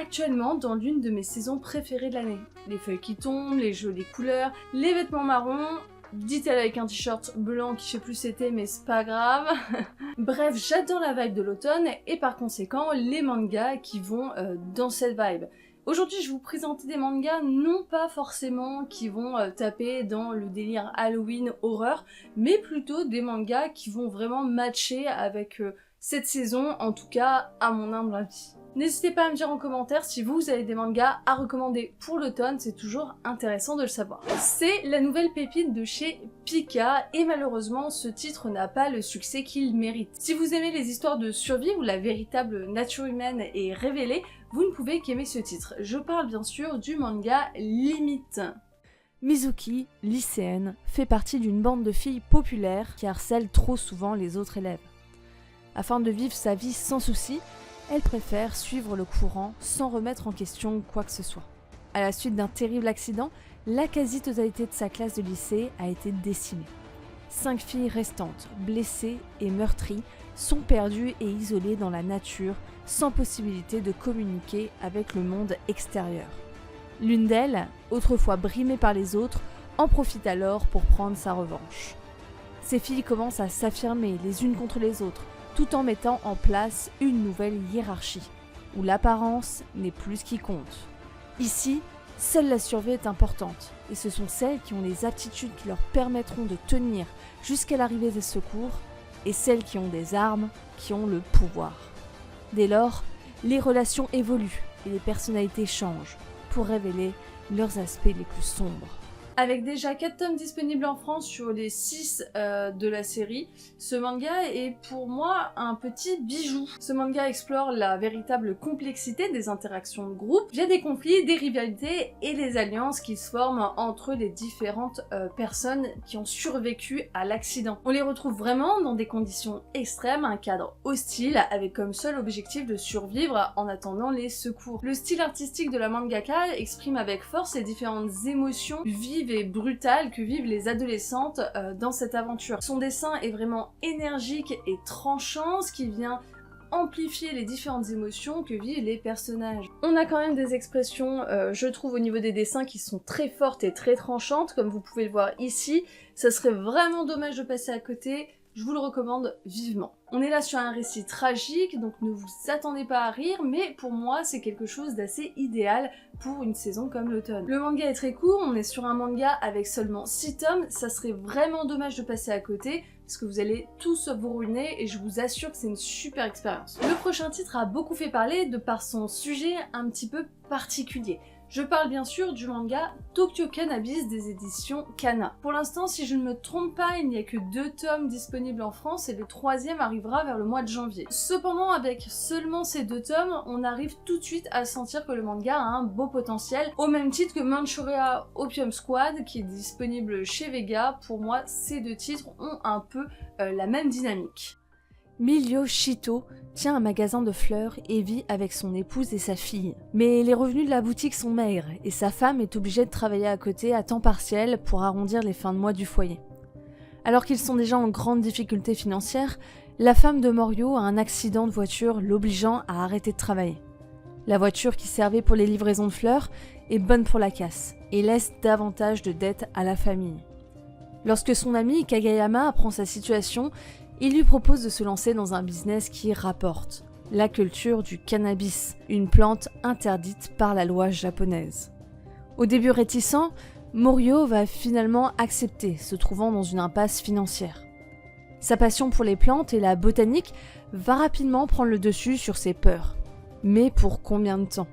actuellement dans l'une de mes saisons préférées de l'année. Les feuilles qui tombent, les jolies couleurs, les vêtements marrons, dit-elle avec un t-shirt blanc qui je sais plus c'était mais c'est pas grave. Bref, j'adore la vibe de l'automne et par conséquent les mangas qui vont dans cette vibe. Aujourd'hui, je vais vous présenter des mangas non pas forcément qui vont taper dans le délire Halloween horreur, mais plutôt des mangas qui vont vraiment matcher avec cette saison, en tout cas à mon humble avis. N'hésitez pas à me dire en commentaire si vous avez des mangas à recommander pour l'automne, c'est toujours intéressant de le savoir. C'est la nouvelle pépite de chez Pika et malheureusement ce titre n'a pas le succès qu'il mérite. Si vous aimez les histoires de survie où la véritable nature humaine est révélée, vous ne pouvez qu'aimer ce titre. Je parle bien sûr du manga Limite. Mizuki, lycéenne, fait partie d'une bande de filles populaires qui harcèlent trop souvent les autres élèves. Afin de vivre sa vie sans souci, elle préfère suivre le courant sans remettre en question quoi que ce soit. À la suite d'un terrible accident, la quasi-totalité de sa classe de lycée a été décimée. 5 filles restantes, blessées et meurtries, sont perdues et isolées dans la nature, sans possibilité de communiquer avec le monde extérieur. L'une d'elles, autrefois brimée par les autres, en profite alors pour prendre sa revanche. Ces filles commencent à s'affirmer les unes contre les autres, tout en mettant en place une nouvelle hiérarchie, où l'apparence n'est plus ce qui compte. Ici, seule la survie est importante, et ce sont celles qui ont les aptitudes qui leur permettront de tenir jusqu'à l'arrivée des secours, et celles qui ont des armes qui ont le pouvoir. Dès lors, les relations évoluent et les personnalités changent, pour révéler leurs aspects les plus sombres. Avec déjà 4 tomes disponibles en France sur les 6 de la série, ce manga est pour moi un petit bijou. Ce manga explore la véritable complexité des interactions de groupe via des conflits, des rivalités et des alliances qui se forment entre les différentes personnes qui ont survécu à l'accident. On les retrouve vraiment dans des conditions extrêmes, un cadre hostile avec comme seul objectif de survivre en attendant les secours. Le style artistique de la mangaka exprime avec force les différentes émotions vives et brutale que vivent les adolescentes dans cette aventure. Son dessin est vraiment énergique et tranchant, ce qui vient amplifier les différentes émotions que vivent les personnages. On a quand même des expressions, je trouve, au niveau des dessins qui sont très fortes et très tranchantes, comme vous pouvez le voir ici. Ça serait vraiment dommage de passer à côté. Je vous le recommande vivement. On est là sur un récit tragique, donc ne vous attendez pas à rire, mais pour moi c'est quelque chose d'assez idéal pour une saison comme l'automne. Le manga est très court, on est sur un manga avec seulement 6 tomes, ça serait vraiment dommage de passer à côté, parce que vous allez tous vous ruiner et je vous assure que c'est une super expérience. Le prochain titre a beaucoup fait parler de par son sujet un petit peu particulier. Je parle bien sûr du manga Tokyo Cannabis des éditions Kana. Pour l'instant, si je ne me trompe pas, il n'y a que 2 tomes disponibles en France et le 3e arrivera vers le mois de janvier. Cependant, avec seulement ces 2 tomes, on arrive tout de suite à sentir que le manga a un beau potentiel, au même titre que Manchuria Opium Squad qui est disponible chez Vega. Pour moi, ces 2 titres ont un peu la même dynamique. Milio Shito tient un magasin de fleurs et vit avec son épouse et sa fille. Mais les revenus de la boutique sont maigres et sa femme est obligée de travailler à côté à temps partiel pour arrondir les fins de mois du foyer. Alors qu'ils sont déjà en grande difficulté financière, la femme de Morio a un accident de voiture l'obligeant à arrêter de travailler. La voiture qui servait pour les livraisons de fleurs est bonne pour la casse et laisse davantage de dettes à la famille. Lorsque son ami Kagayama apprend sa situation, il lui propose de se lancer dans un business qui rapporte, la culture du cannabis, une plante interdite par la loi japonaise. Au début réticent, Morio va finalement accepter, se trouvant dans une impasse financière. Sa passion pour les plantes et la botanique va rapidement prendre le dessus sur ses peurs. Mais pour combien de temps ?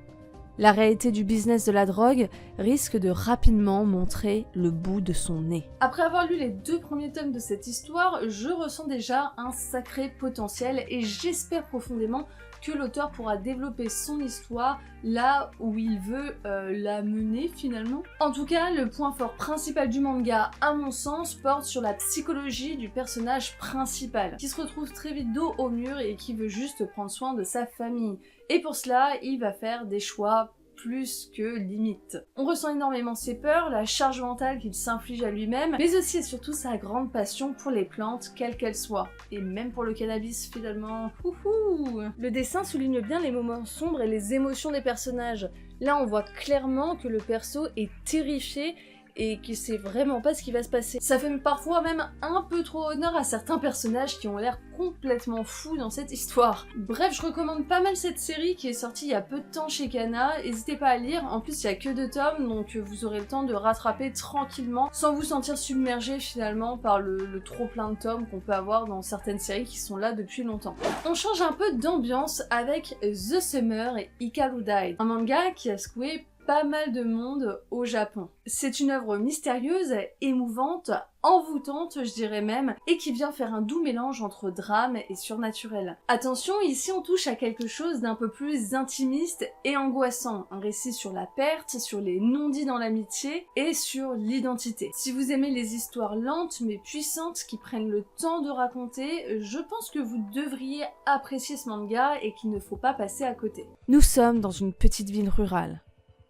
La réalité du business de la drogue risque de rapidement montrer le bout de son nez. Après avoir lu les 2 premiers tomes de cette histoire, je ressens déjà un sacré potentiel et j'espère profondément que l'auteur pourra développer son histoire là où il veut la mener finalement. En tout cas, le point fort principal du manga, à mon sens, porte sur la psychologie du personnage principal, qui se retrouve très vite dos au mur et qui veut juste prendre soin de sa famille. Et pour cela, il va faire des choix plus que limite. On ressent énormément ses peurs, la charge mentale qu'il s'inflige à lui-même, mais aussi et surtout sa grande passion pour les plantes, quelles qu'elles soient. Et même pour le cannabis finalement. Wouhou. Le dessin souligne bien les moments sombres et les émotions des personnages. Là on voit clairement que le perso est terrifié et qu'il sait vraiment pas ce qui va se passer. Ça fait parfois même un peu trop honneur à certains personnages qui ont l'air complètement fous dans cette histoire. Bref, je recommande pas mal cette série qui est sortie il y a peu de temps chez Kana, n'hésitez pas à lire, en plus il y a que 2 tomes donc vous aurez le temps de rattraper tranquillement sans vous sentir submergé finalement par le trop plein de tomes qu'on peut avoir dans certaines séries qui sont là depuis longtemps. On change un peu d'ambiance avec The Summer et Hikaru Died, un manga qui a secoué pas mal de monde au Japon. C'est une œuvre mystérieuse, émouvante, envoûtante je dirais même, et qui vient faire un doux mélange entre drame et surnaturel. Attention, ici on touche à quelque chose d'un peu plus intimiste et angoissant, un récit sur la perte, sur les non-dits dans l'amitié et sur l'identité. Si vous aimez les histoires lentes mais puissantes qui prennent le temps de raconter, je pense que vous devriez apprécier ce manga et qu'il ne faut pas passer à côté. Nous sommes dans une petite ville rurale.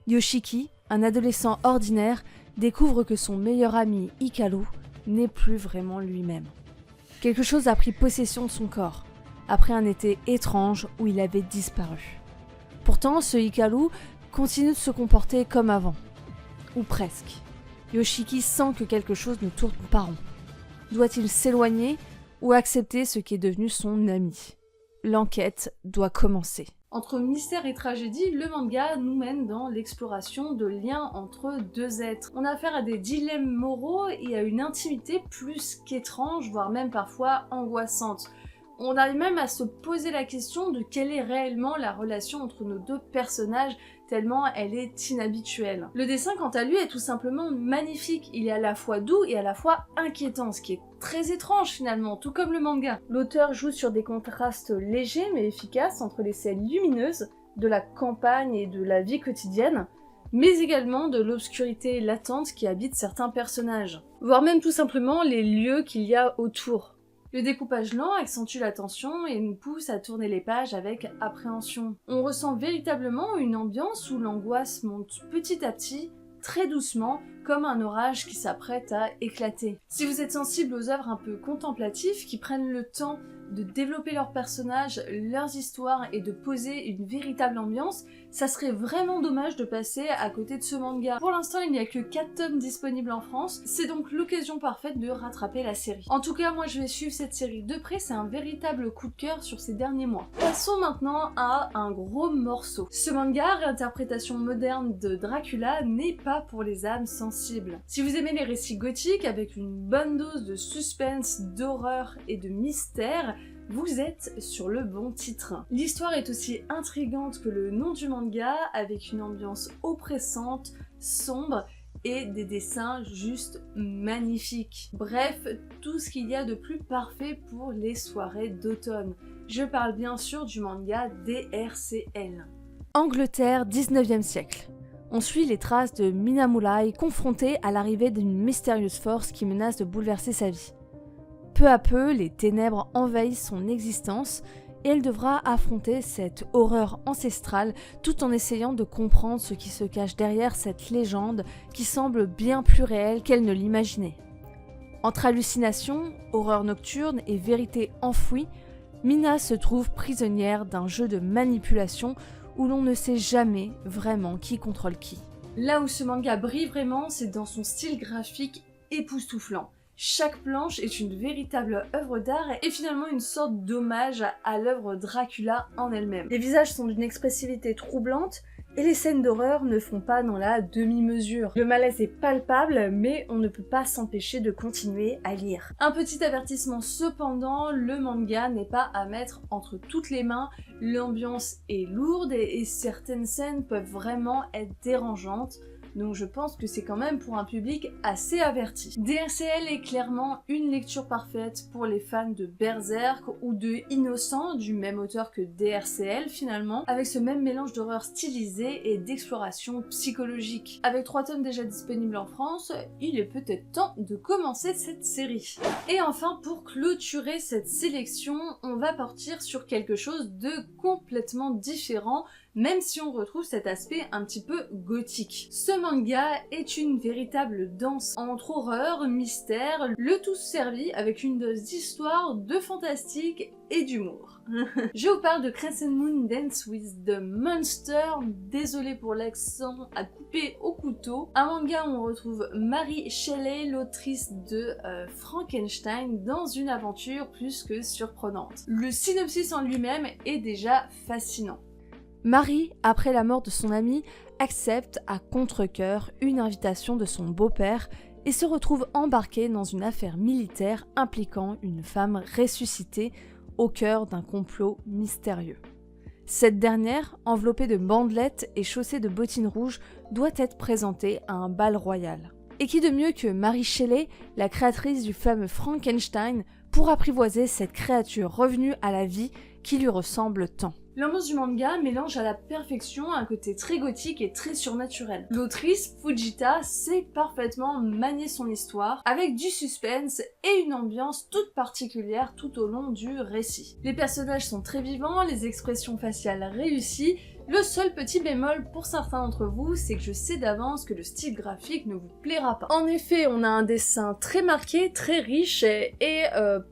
Yoshiki, un adolescent ordinaire, découvre que son meilleur ami Hikaru n'est plus vraiment lui-même. Quelque chose a pris possession de son corps, après un été étrange où il avait disparu. Pourtant, ce Hikaru continue de se comporter comme avant. Ou presque. Yoshiki sent que quelque chose ne tourne pas rond. Doit-il s'éloigner ou accepter ce qui est devenu son ami ? L'enquête doit commencer. Entre mystère et tragédie, le manga nous mène dans l'exploration de liens entre 2 êtres. On a affaire à des dilemmes moraux et à une intimité plus qu'étrange, voire même parfois angoissante. On arrive même à se poser la question de quelle est réellement la relation entre nos 2 personnages, tellement elle est inhabituelle. Le dessin quant à lui est tout simplement magnifique, il est à la fois doux et à la fois inquiétant, ce qui est très étrange finalement, tout comme le manga. L'auteur joue sur des contrastes légers mais efficaces entre les scènes lumineuses de la campagne et de la vie quotidienne, mais également de l'obscurité latente qui habite certains personnages, voire même tout simplement les lieux qu'il y a autour. Le découpage lent accentue la tension et nous pousse à tourner les pages avec appréhension. On ressent véritablement une ambiance où l'angoisse monte petit à petit, très doucement, comme un orage qui s'apprête à éclater. Si vous êtes sensible aux œuvres un peu contemplatives qui prennent le temps de développer leurs personnages, leurs histoires et de poser une véritable ambiance, ça serait vraiment dommage de passer à côté de ce manga. Pour l'instant, il n'y a que 4 tomes disponibles en France, c'est donc l'occasion parfaite de rattraper la série. En tout cas, moi je vais suivre cette série de près, c'est un véritable coup de cœur sur ces derniers mois. Passons maintenant à un gros morceau. Ce manga, réinterprétation moderne de Dracula, n'est pas pour les âmes sensibles. Si vous aimez les récits gothiques avec une bonne dose de suspense, d'horreur et de mystère, vous êtes sur le bon titre. L'histoire est aussi intrigante que le nom du manga, avec une ambiance oppressante, sombre et des dessins juste magnifiques. Bref, tout ce qu'il y a de plus parfait pour les soirées d'automne. Je parle bien sûr du manga DRCL. Angleterre, 19e siècle. On suit les traces de Minamurai confronté à l'arrivée d'une mystérieuse force qui menace de bouleverser sa vie. Peu à peu, les ténèbres envahissent son existence et elle devra affronter cette horreur ancestrale tout en essayant de comprendre ce qui se cache derrière cette légende qui semble bien plus réelle qu'elle ne l'imaginait. Entre hallucinations, horreur nocturne et vérité enfouie, Mina se trouve prisonnière d'un jeu de manipulation où l'on ne sait jamais vraiment qui contrôle qui. Là où ce manga brille vraiment, c'est dans son style graphique époustouflant. Chaque planche est une véritable œuvre d'art et finalement une sorte d'hommage à l'œuvre Dracula en elle-même. Les visages sont d'une expressivité troublante et les scènes d'horreur ne font pas dans la demi-mesure. Le malaise est palpable, mais on ne peut pas s'empêcher de continuer à lire. Un petit avertissement cependant, le manga n'est pas à mettre entre toutes les mains, l'ambiance est lourde et certaines scènes peuvent vraiment être dérangeantes. Donc je pense que c'est quand même pour un public assez averti. DRCL est clairement une lecture parfaite pour les fans de Berserk ou de Innocent, du même auteur que DRCL finalement, avec ce même mélange d'horreur stylisée et d'exploration psychologique. Avec 3 tomes déjà disponibles en France, il est peut-être temps de commencer cette série. Et enfin, pour clôturer cette sélection, on va partir sur quelque chose de complètement différent, même si on retrouve cet aspect un petit peu gothique. Ce manga est une véritable danse entre horreur, mystère, le tout servi avec une dose d'histoire, de fantastique et d'humour. Je vous parle de Crescent Moon Dance with the Monster, désolé pour l'accent à couper au couteau, un manga où on retrouve Mary Shelley, l'autrice de Frankenstein, dans une aventure plus que surprenante. Le synopsis en lui-même est déjà fascinant. Marie, après la mort de son amie, accepte à contre-cœur une invitation de son beau-père et se retrouve embarquée dans une affaire militaire impliquant une femme ressuscitée au cœur d'un complot mystérieux. Cette dernière, enveloppée de bandelettes et chaussée de bottines rouges, doit être présentée à un bal royal. Et qui de mieux que Mary Shelley, la créatrice du fameux Frankenstein, pour apprivoiser cette créature revenue à la vie qui lui ressemble tant. L'ambiance du manga mélange à la perfection un côté très gothique et très surnaturel. L'autrice, Fujita, sait parfaitement manier son histoire, avec du suspense et une ambiance toute particulière tout au long du récit. Les personnages sont très vivants, les expressions faciales réussies. Le seul petit bémol pour certains d'entre vous, c'est que je sais d'avance que le style graphique ne vous plaira pas. En effet, on a un dessin très marqué, très riche et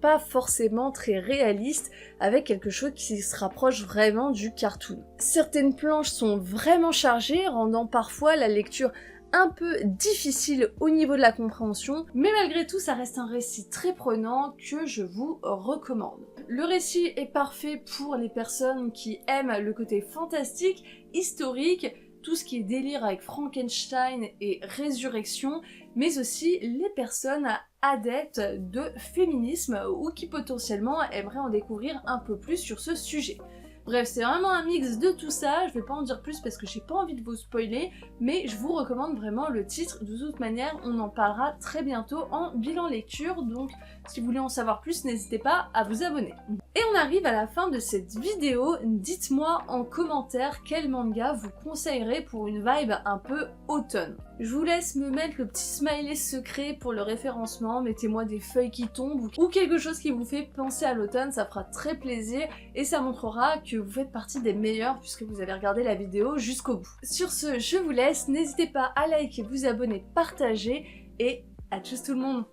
pas forcément très réaliste, avec quelque chose qui se rapproche vraiment du cartoon. Certaines planches sont vraiment chargées, rendant parfois la lecture un peu difficile au niveau de la compréhension, mais malgré tout ça reste un récit très prenant que je vous recommande. Le récit est parfait pour les personnes qui aiment le côté fantastique, historique, tout ce qui est délire avec Frankenstein et résurrection, mais aussi les personnes adeptes de féminisme ou qui potentiellement aimeraient en découvrir un peu plus sur ce sujet. Bref, c'est vraiment un mix de tout ça, je vais pas en dire plus parce que j'ai pas envie de vous spoiler, mais je vous recommande vraiment le titre. De toute manière, on en parlera très bientôt en bilan lecture, donc si vous voulez en savoir plus, n'hésitez pas à vous abonner. Et on arrive à la fin de cette vidéo, dites-moi en commentaire quel manga vous conseillerez pour une vibe un peu automne. Je vous laisse me mettre le petit smiley secret pour le référencement, mettez-moi des feuilles qui tombent ou quelque chose qui vous fait penser à l'automne, ça fera très plaisir et ça montrera que vous faites partie des meilleurs puisque vous avez regardé la vidéo jusqu'au bout. Sur ce, je vous laisse, n'hésitez pas à liker, vous abonner, partager et à tchuss tout le monde!